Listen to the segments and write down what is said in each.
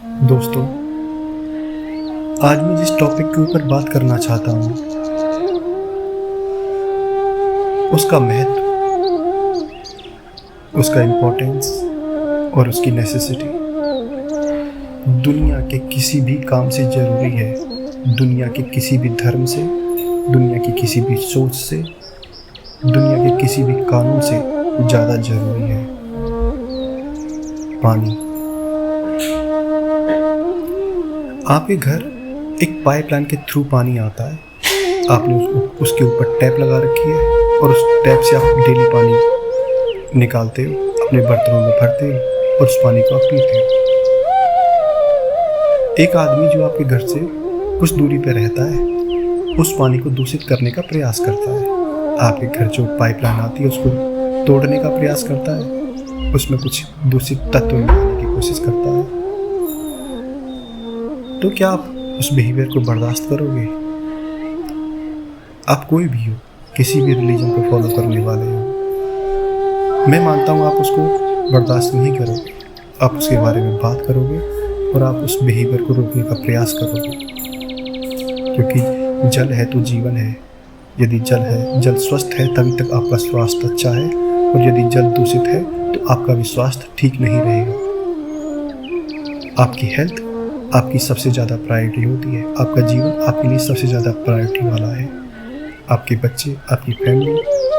दोस्तों, आज मैं जिस टॉपिक के ऊपर बात करना चाहता हूँ उसका महत्व, उसका इम्पोर्टेंस और उसकी नेसेसिटी दुनिया के किसी भी काम से ज़रूरी है। दुनिया के किसी भी धर्म से, दुनिया की किसी भी सोच से, दुनिया के किसी भी कानून से ज़्यादा ज़रूरी है पानी। आपके घर एक पाइपलाइन के थ्रू पानी आता है। आपने उसके ऊपर टैप लगा रखी है और उस टैप से आप डेली पानी निकालते हो, अपने बर्तनों में भरते हो और उस पानी को आप पीते हो। एक आदमी जो आपके घर से कुछ दूरी पर रहता है, उस पानी को दूषित करने का प्रयास करता है। आपके घर जो पाइपलाइन आती है उसको तोड़ने का प्रयास करता है, उसमें कुछ दूषित तत्व मिलाने की कोशिश करता है। तो क्या आप उस बिहेवियर को बर्दाश्त करोगे? आप कोई भी हो, किसी भी रिलीजन को फॉलो करने वाले हो, मैं मानता हूँ आप उसको बर्दाश्त नहीं करोगे। आप उसके बारे में बात करोगे और आप उस बिहेवियर को रोकने का प्रयास करोगे, क्योंकि जल है तो जीवन है। यदि जल स्वस्थ है तभी तक आपका स्वास्थ्य अच्छा है, और यदि जल दूषित है तो आपका भी स्वास्थ्य ठीक नहीं रहेगा। आपकी हेल्थ आपकी सबसे ज़्यादा प्रायोरिटी होती है। आपका जीवन आपके लिए सबसे ज़्यादा प्रायोरिटी वाला है। आपके बच्चे, आपकी फैमिली,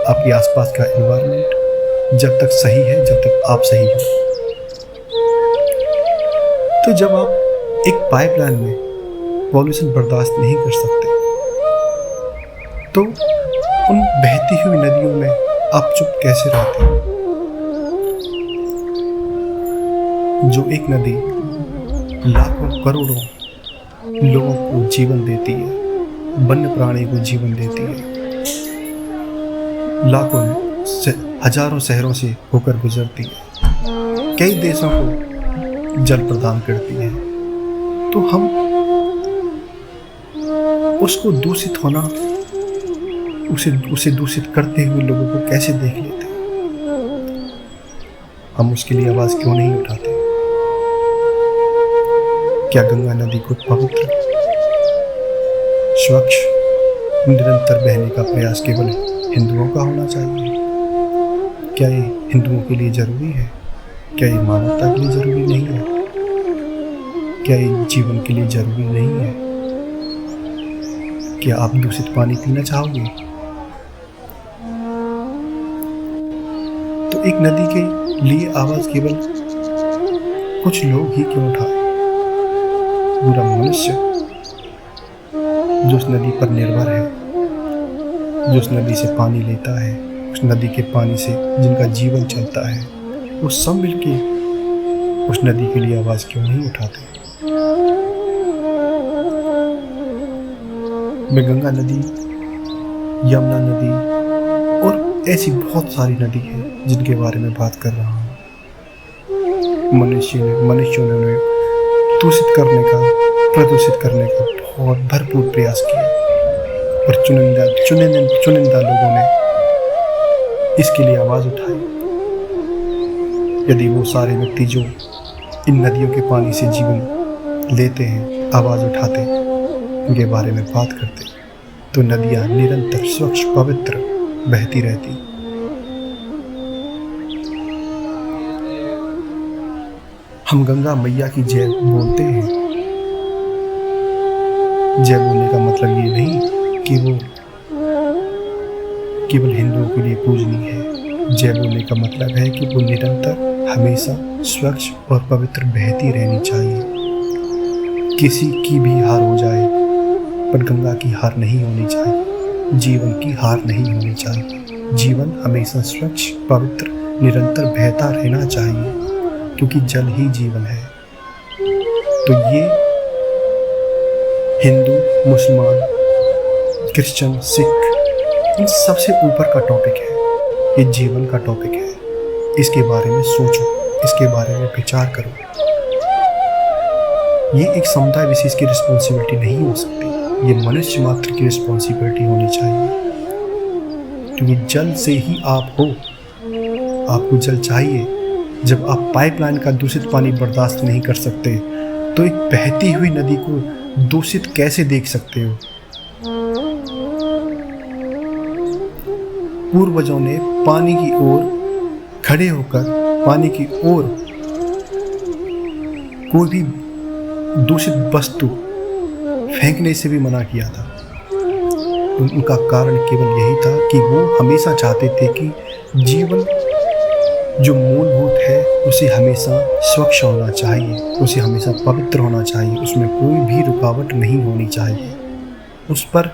आपके आसपास का एनवायरनमेंट जब तक सही है, जब तक आप सही हो। तो जब आप एक पाइपलाइन में पॉल्यूशन बर्दाश्त नहीं कर सकते, तो उन बहती हुई नदियों में आप चुप कैसे रहते हो? जो एक नदी लाखों करोड़ों लोगों को जीवन देती है, वन्य प्राणी को जीवन देती है, लाखों हजारों शहरों से होकर गुजरती है, कई देशों को जल प्रदान करती है, तो हम उसको दूषित होना, उसे दूषित करते हुए लोगों को कैसे देख लेते हैं? हम उसके लिए आवाज़ क्यों नहीं उठाते? क्या गंगा नदी को पवित्र, स्वच्छ, निरंतर बहने का प्रयास केवल हिंदुओं का होना चाहिए? क्या ये हिंदुओं के लिए जरूरी है? क्या ये मानवता के लिए जरूरी नहीं है? क्या ये जीवन के लिए जरूरी नहीं है? क्या आप दूषित पानी पीना चाहोगे? तो एक नदी के लिए आवाज केवल कुछ लोग ही क्यों उठाए? पूरा मनुष्य जो उस नदी पर निर्भर है, जो उस नदी से पानी लेता है, उस नदी के पानी से जिनका जीवन चलता है, वो सब मिलके उस नदी के लिए आवाज़ क्यों नहीं उठाते? मैं गंगा नदी, यमुना नदी और ऐसी बहुत सारी नदी है जिनके बारे में बात कर रहा हूँ। मनुष्यों ने दूषित करने का, प्रदूषित करने का बहुत भरपूर प्रयास किया, और चुनिंदा लोगों ने इसके लिए आवाज़ उठाई। यदि वो सारे व्यक्ति जो इन नदियों के पानी से जीवन लेते हैं आवाज़ उठाते, उनके बारे में बात करते, तो नदियाँ निरंतर स्वच्छ, पवित्र बहती रहती। हम गंगा मैया की जय बोलते हैं। जय बोलने का मतलब ये नहीं कि वो केवल हिंदुओं के लिए पूजनीय है। जय बोलने का मतलब है कि वो निरंतर, हमेशा स्वच्छ और पवित्र बहती रहनी चाहिए। किसी की भी हार हो जाए, पर गंगा की हार नहीं होनी चाहिए। जीवन की हार नहीं होनी चाहिए। जीवन हमेशा स्वच्छ, पवित्र, निरंतर बहता रहना चाहिए, क्योंकि जल ही जीवन है। तो ये हिंदू, मुसलमान, क्रिश्चियन, सिख, इन सबसे ऊपर का टॉपिक है। ये जीवन का टॉपिक है। इसके बारे में सोचो, इसके बारे में विचार करो। ये एक समुदाय विशेष की रिस्पॉन्सिबिलिटी नहीं हो सकती, ये मनुष्य मात्र की रिस्पॉन्सिबिलिटी होनी चाहिए, क्योंकि जल से ही आप हो। आपको जल चाहिए। जब आप पाइपलाइन का दूषित पानी बर्दाश्त नहीं कर सकते, तो एक बहती हुई नदी को दूषित कैसे देख सकते हो? पूर्वजों ने पानी की ओर खड़े होकर पानी की ओर कोई भी दूषित वस्तु फेंकने से भी मना किया था। उनका कारण केवल यही था कि वो हमेशा चाहते थे कि जीवन जो मूलभूत है उसे हमेशा स्वच्छ होना चाहिए, उसे हमेशा पवित्र होना चाहिए, उसमें कोई भी रुकावट नहीं होनी चाहिए। उस पर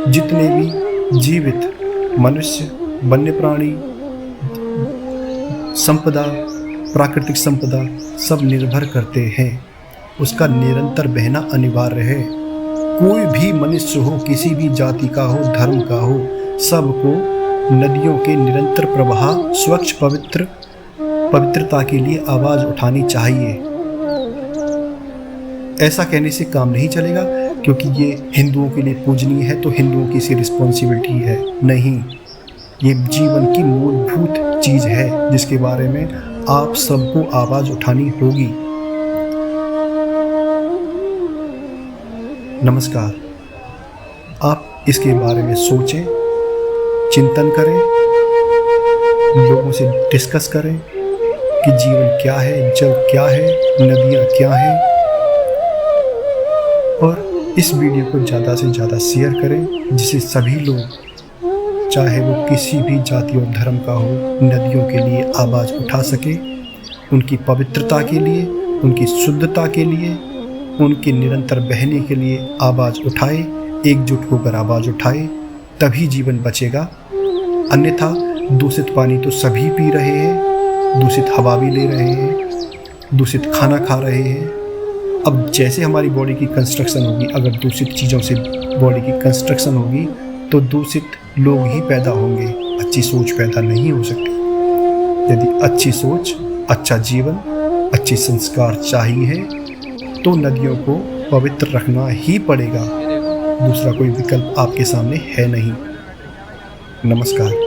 जितने भी जीवित मनुष्य, वन्य प्राणी, संपदा, प्राकृतिक संपदा सब निर्भर करते हैं। उसका निरंतर बहना अनिवार्य है। कोई भी मनुष्य हो, किसी भी जाति का हो, धर्म का हो, सबको नदियों के निरंतर प्रवाह, स्वच्छ पवित्रता के लिए आवाज़ उठानी चाहिए। ऐसा कहने से काम नहीं चलेगा क्योंकि ये हिंदुओं के लिए पूजनीय है तो हिंदुओं की सी रिस्पॉन्सिबिलिटी है। नहीं, ये जीवन की मूलभूत चीज़ है जिसके बारे में आप सबको आवाज़ उठानी होगी। नमस्कार। आप इसके बारे में सोचें, चिंतन करें, लोगों से डिस्कस करें कि जीवन क्या है, जल क्या है, नदियाँ क्या हैं, और इस वीडियो को ज़्यादा से ज़्यादा शेयर करें जिससे सभी लोग, चाहे वो किसी भी जाति और धर्म का हो, नदियों के लिए आवाज़ उठा सके, उनकी पवित्रता के लिए, उनकी शुद्धता के लिए, उनके निरंतर बहने के लिए आवाज़ उठाए, एकजुट होकर आवाज़ उठाए, तभी जीवन बचेगा। अन्यथा दूषित पानी तो सभी पी रहे हैं, दूषित हवा भी ले रहे हैं, दूषित खाना खा रहे हैं। अब जैसे हमारी बॉडी की कंस्ट्रक्शन होगी, अगर दूषित चीज़ों से बॉडी की कंस्ट्रक्शन होगी तो दूषित लोग ही पैदा होंगे, अच्छी सोच पैदा नहीं हो सकती। यदि अच्छी सोच, अच्छा जीवन, अच्छे संस्कार चाहिए तो नदियों को पवित्र रखना ही पड़ेगा। दूसरा कोई विकल्प आपके सामने है नहीं। नमस्कार।